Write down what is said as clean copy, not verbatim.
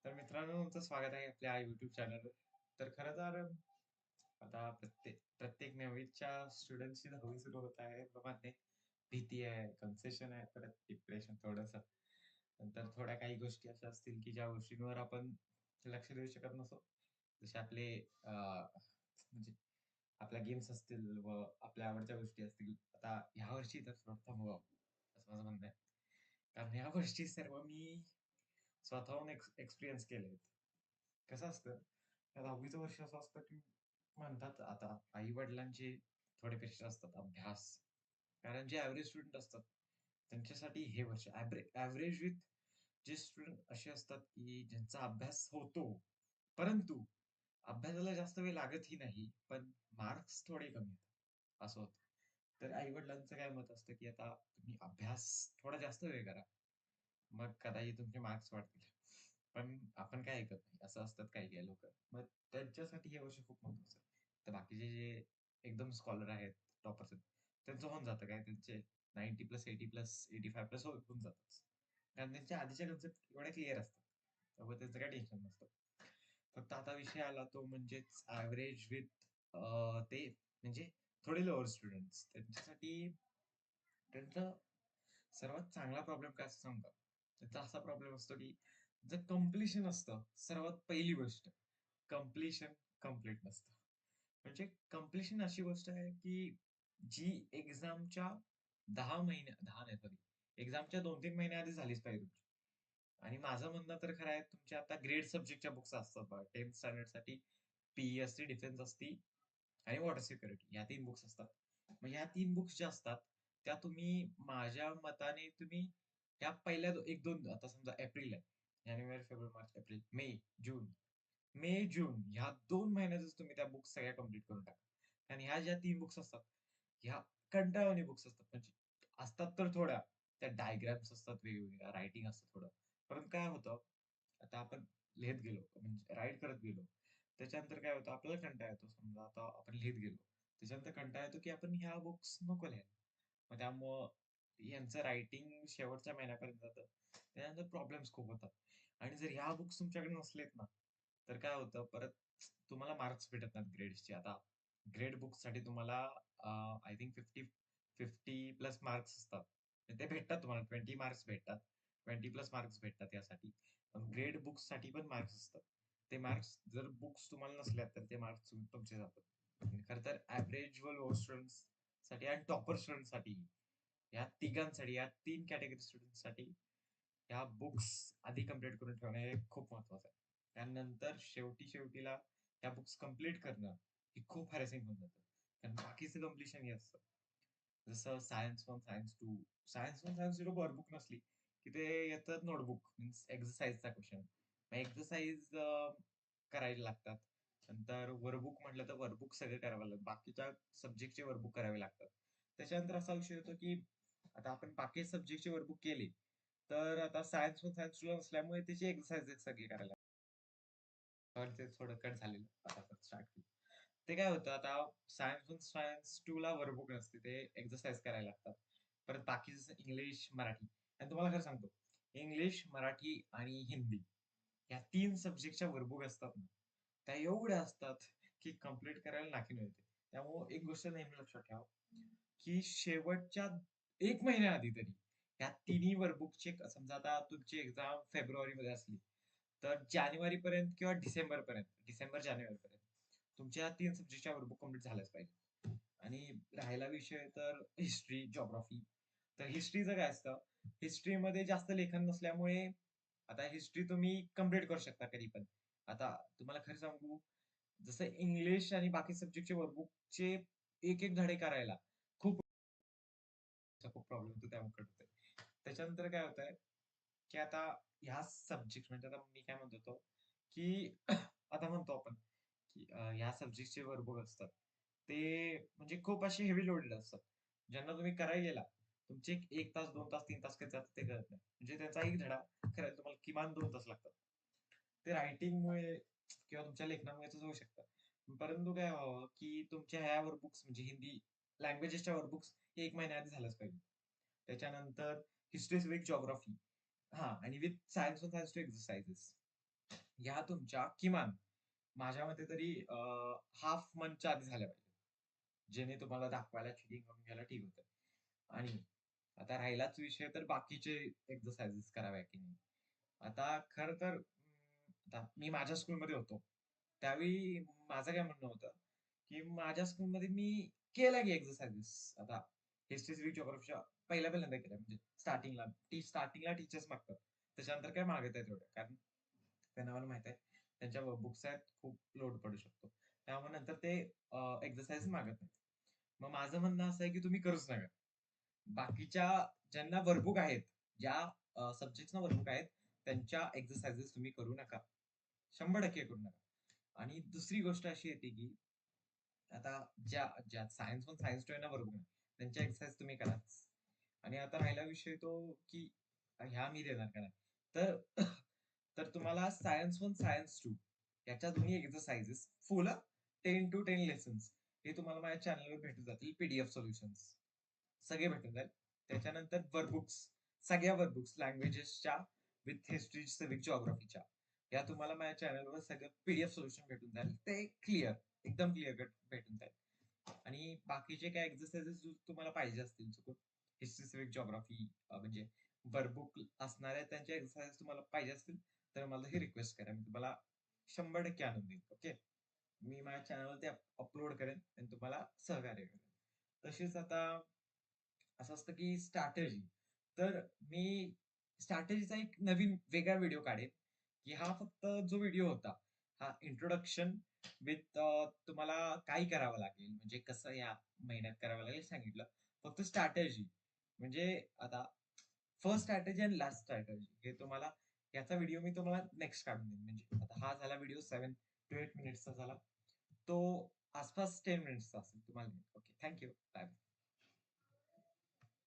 तर मित्रांनो, तुमचं स्वागत आहे आपल्या YouTube चॅनलवर. तर खरं तर आता प्रत्येक प्रत्येक नववीच्या स्टुडंटची 10वी सुरू होत आहे. प्रमाणे भीती आहे, कन्सेशन आहे, परत डिप्रेशन थोडंसं. नंतर थोड्या काही गोष्टी अशा असतील, की ज्या गोष्टींवर आपण लक्ष देऊ शकत नसो. जसे आपले म्हणजे आपल्या गेम्स असतील व आपल्या आवडत्या गोष्टी असतील. आता ह्या वर्षी तर थोडं थांबवावं, असं माझं म्हणणं आहे. कारण ह्या गोष्टी सर्व मी स्वतःहून एक्सपिरियन्स केलेत. कसं असतं, या 10वीचं वर्ष असं असतं, की म्हणतात आता आई-वडिलांचे थोडे प्रेशर असतात, अभ्यास. कारण जे ॲव्हरेज स्टुडंट असतात, त्यांच्यासाठी हे वर्ष ॲव्हरेज विथ जे स्टुडंट असे असतात, की ज्यांचा अभ्यास होतो, परंतु अभ्यासाला जास्त वेळ लागतही नाही, पण मार्क्स थोडे कमी येतात, असं होतं. तर आई-वडिलांचं काय मत असतं, की आता तुम्ही अभ्यास थोडा जास्त वेळ करा. मग कदाचित तुमचे मार्क्स वाढतील. पण आपण काय ऐकत नाही. असं असतात काही-काही लोकं. मग त्यांच्यासाठी हे वर्ष खूप महत्त्वाचं आहे. तर बाकीचे जे एकदम स्कॉलर आहेत, टॉपर्स आहेत, त्यांचं होऊन जातं काय त्यांचे 90 प्लस, 80 प्लस, 85 प्लस होऊन जातात. कारण त्यांच्या आधीच्या कन्सेप्ट एवढ्या क्लिअर असतात. त्यामुळे त्यांचं काही टेन्शन नसतं. फक्त आता विषय आला तो म्हणजेच ॲव्हरेज विथ ते म्हणजे थोडे लोअर स्टुडंट्स त्यांच्यासाठी त्यांचा सर्वात चांगला प्रॉब्लेम काय असतो सांगू का? त्याचा असा प्रॉब्लेम असतो, की जे कंप्लीशन असतं, सर्वात पहिली गोष्ट, कंप्लीशन कंप्लीट नसतं. म्हणजे कंप्लीशन अशी गोष्ट आहे, की जी एक्झामच्या 10 नाही सॉरी, एक्झामच्या 2-3 महिन्या आधी झालीच पाहिजे तुमची. आणि माझं म्हणणं तर खरं आहे, तुमच्या आता ग्रेड सब्जेक्टच्या बुक्स असतात बघा, 10th स्टँडर्डसाठी पी असते, डिफेन्स असती आणि वॉटर सिक्युरिटी या 3 बुक्स असतात. मग ह्या 3 बुक्स ज्या असतात, त्या तुम्ही माझ्या मताने तुम्ही ह्या पहिल्या 1-2 आता समजा एप्रिल आहे. जानेवारी, फेब्रुवारी, मार्च, एप्रिल, मे, जून. मे, जून ह्या 2 महिन्यातच तुम्ही त्या बुक्स सगळ्या कंप्लीट करून टाका. आणि ह्या ज्या 3 बुक्स असतात, ह्या कंटाळवाणी बुक्स असतात. म्हणजे असतात तर थोड्या, त्या डायग्राम्स असतात वेगवेगळ्या, रायटिंग असतं थोडं. परंतु काय होतं, आता आपण लिहित गेलो, म्हणजे राईट करत गेलो. त्याच्यानंतर काय होतं, आपल्याला कंटाळा येतो. समजा आता आपण लिहित गेलो. त्याच्यानंतर कंटाळा येतो, की आपण ह्या बुक्स नको लिहायला. मग त्यामुळं यांचं रायटिंग शेवटच्या महिन्यापर्यंत जातं. त्यानंतर प्रॉब्लेम्स खूप होतात. आणि जर ह्या बुक्स तुमच्याकडे नसलेत ना, तर काय होतं परत तुम्हाला मार्क्स भेटत नाहीत ग्रेड्सचे. आता ग्रेड बुक्ससाठी तुम्हाला आय थिंक 50 प्लस मार्क्स असतात. ते भेटतात तुम्हाला 20 मार्क्स भेटतात. 20 प्लस मार्क्स भेटतात यासाठी. पण ग्रेड बुक्ससाठी पण मार्क्स असतात. ते मार्क्स जर बुक्स तुम्हाला नसल्या तर ते मार्क्स तुमचे जातात. आणि खरं तर ॲव्हरेज व लो स्टुडंट्ससाठी आणि टॉपर स्टुडंट्ससाठी या तिघांसाठी, या 3 कॅटेगरी स्टुडंट्ससाठी ह्या बुक्स आधी कंप्लीट करून ठेवणं हे खूप महत्वाचं आहे. त्यानंतर शेवटीला ह्या बुक्स कंप्लीट करणं हे खूप हॅरेसिंग होऊन जातं. कारण बाकीचं कंप्लिशन हे असतं. जसं science 1, science 2. Science 1, science 2 workbook नसली, की ते येतात नोटबुक मीन्स एक्सरसाइजचा क्वेशन. मग एक्सरसाइज करायला लागतात. नंतर वर्कबुक म्हटलं तर वर्कबुक सगळे करावे लागतात. बाकीच्या सब्जेक्टचे वर्कबुक करावे लागतात. त्याच्यानंतर असा विषय होतो, की आता आपण बाकी सब्जेक्टचे वर्कबुक केले, तर आता सायन्स 1, सायन्स 2 असल्यामुळे त्याची एक्सरसाइज सगळी करायला लागतात. ते थोडं कट झालेलं. आता परत स्टार्ट केलं. ते काय होतं आता सायन्स 1, सायन्स 2 ला वर्कबुक नसते. ते एक्सरसाइज करायला लागतात. परत बाकी जसं इंग्लिश, मराठी आणि तुम्हाला खरं सांगतो, इंग्लिश, मराठी आणि हिंदी या 3 सब्जेक्टच्या वर्कबुक असतात ना, त्या एवढ्या असतात, की कंप्लीट करायला नाकी नऊ येते. त्यामुळं एक गोष्ट नेहमी लक्षात ठेवा, की शेवटच्या 1 महिन्याआधी तरी या तिन्ही वर्कबुकचे समजा आता तुमची एक्झाम फेब्रुवारीमध्ये असली, तर जानेवारीपर्यंत किंवा डिसेंबरपर्यंत, डिसेंबर-जानेवारीपर्यंत तुमच्या 3 सब्जेक्टच्या वर्कबुक कंप्लीट झाल्याच पाहिजे. आणि राहिला विषय तर हिस्ट्री, जिओग्राफी. तर हिस्ट्रीचं काय असतं, हिस्ट्रीमध्ये जास्त लेखन नसल्यामुळे आता हिस्ट्री तुम्ही कंप्लीट करू शकता कधी पण. आता तुम्हाला खरं सांगू, जसं इंग्लिश आणि बाकी सब्जेक्टचे वर्कबुकचे एक-एक धडे करायला खूप खूप प्रॉब्लेम होतो त्यामुळे कळतंय. त्याच्यानंतर काय होतंय, की आता ह्या सब्जेक्ट म्हणजे आता मी काय म्हणत होतो, की आता म्हणतो आपण, की ह्या सब्जेक्टचे वर्कबुक असतात. ते म्हणजे खूप असे हेवी लोडेड असतात. ज्यांना तुम्ही करायला गेला, तुमचे 1 तास, 2 तास, 3 तास कधी जातात ते कळत नाही. म्हणजे त्याचा एक धडा करायला तुम्हाला किमान 2 तास लागतात. ते रायटिंगमुळे किंवा तुमच्या लेखनामुळे तसं होऊ शकतं. परंतु काय व्हावं, की तुमच्या ह्या वर्कबुक्स म्हणजे हिंदी लँग्वेजेसच्या वर्कबुक्स 1 महिन्याआधी झालंच पाहिजे. त्याच्यानंतर हिस्ट्री, सिव्हिक, जिओग्राफी हां आणि विथ सायन्स 1, सायन्स 2 एक्सरसाइजेस. ह्या तुमच्या किमान माझ्या मते तरी हाल्फ मंथच्या आधी झाल्या पाहिजेत. जेणे तुम्हाला दाखवायला चेकिंग करून घ्यायला ठीक होतं. आणि आता राहिलाच विषय तर बाकीचे एक्सरसाइजेस कराव्या की नाही. आता खरं तर आता मी माझ्या स्कूलमध्ये होतो. त्यावेळी माझं काय म्हणणं होतं, की माझ्या स्कूलमध्ये मी केल्या की एक्सरसाइजेस. आता हिस्ट्री, सिव्हिक, जिओग्राफीच्या पहिल्यांदा केल्या म्हणजे स्टार्टिंगला टीचर्स मागतात. त्याच्यानंतर काय मागत आहेत एवढं. कारण त्यांना मला माहित आहे, त्यांच्या बुक्स आहेत, खूप लोड पडू शकतो. त्यामुळे नंतर ते एक्सरसाइज मागत नाहीत. मग माझं म्हणणं असं आहे, की तुम्ही करूच नका. बाकीच्या ज्यांना वर्कबुक आहेत, ज्या सब्जेक्ट्सना वर्कबुक आहेत, त्यांच्या एक्सरसाइजेस तुम्ही करू नका. 100% करू नका. आणि दुसरी गोष्ट अशी येते, की आता ज्या सायन्स टू आहे ना वर्कबुक आहे, त्यांच्या एक्सरसाइज तुम्ही कराच. आणि आता राहिला विषय तो, की ह्या मी देणार का नाही. तर तर तुम्हाला सायन्स 1, सायन्स 2 याच्या दोन्ही एक्सरसाइजेस फुल 10 टू 10 लेसन्स हे तुम्हाला माझ्या चॅनलवर भेटून जातील पीडीएफ सोल्युशन्स. सगळे भेटून जाईल. त्याच्यानंतर वर्कबुक्स, सगळ्या वर्कबुक्स लँग्वेजेसच्या विथ हिस्ट्री, सिव्हिक, जिओग्राफीच्या या तुम्हाला माझ्या चॅनलवर सगळं पीडीएफ सोल्युशन भेटून जाईल. ते क्लिअर, एकदम क्लिअर कट भेटून जाईल. आणि बाकीचे काय एक्सरसाइजेस तुम्हाला पाहिजे असतील चुकून हिस्ट्री, सिव्हिक, जिओग्राफी म्हणजे वर्कबुक असणाऱ्या त्यांच्या एक्सरसाइज तुम्हाला पाहिजे असतील तर मला ही रिक्वेस्ट करा. मी तुम्हाला 100% आणून देईन. ओके. मी माझ्या चॅनलवर ते अपलोड करेन आणि तुम्हाला सहकार्य करेन. तशीच आता असं असतं की स्ट्रॅटेजी. तर मी स्ट्रॅटेजीचा एक नवीन वेगळा व्हिडिओ काढेन, की हा फक्त जो व्हिडिओ होता, हा इंट्रोडक्शन विथ तुम्हाला काय करावं लागेल, म्हणजे कसं या महिन्यात करावं लागेल सांगितलं. फक्त स्ट्रॅटेजी म्हणजे आता फर्स्ट स्ट्रॅटेजी आणि लास्ट स्ट्रॅटेजी हे तुम्हाला याचा व्हिडिओ मी तुम्हाला नेक्स्ट काढून देईन. म्हणजे आता हा झाला व्हिडिओ 7 to 8 मिनिट्सचा झाला. तो आसपास 10 मिनिट्सचा असेल तुम्हाला. ओके. Thank you.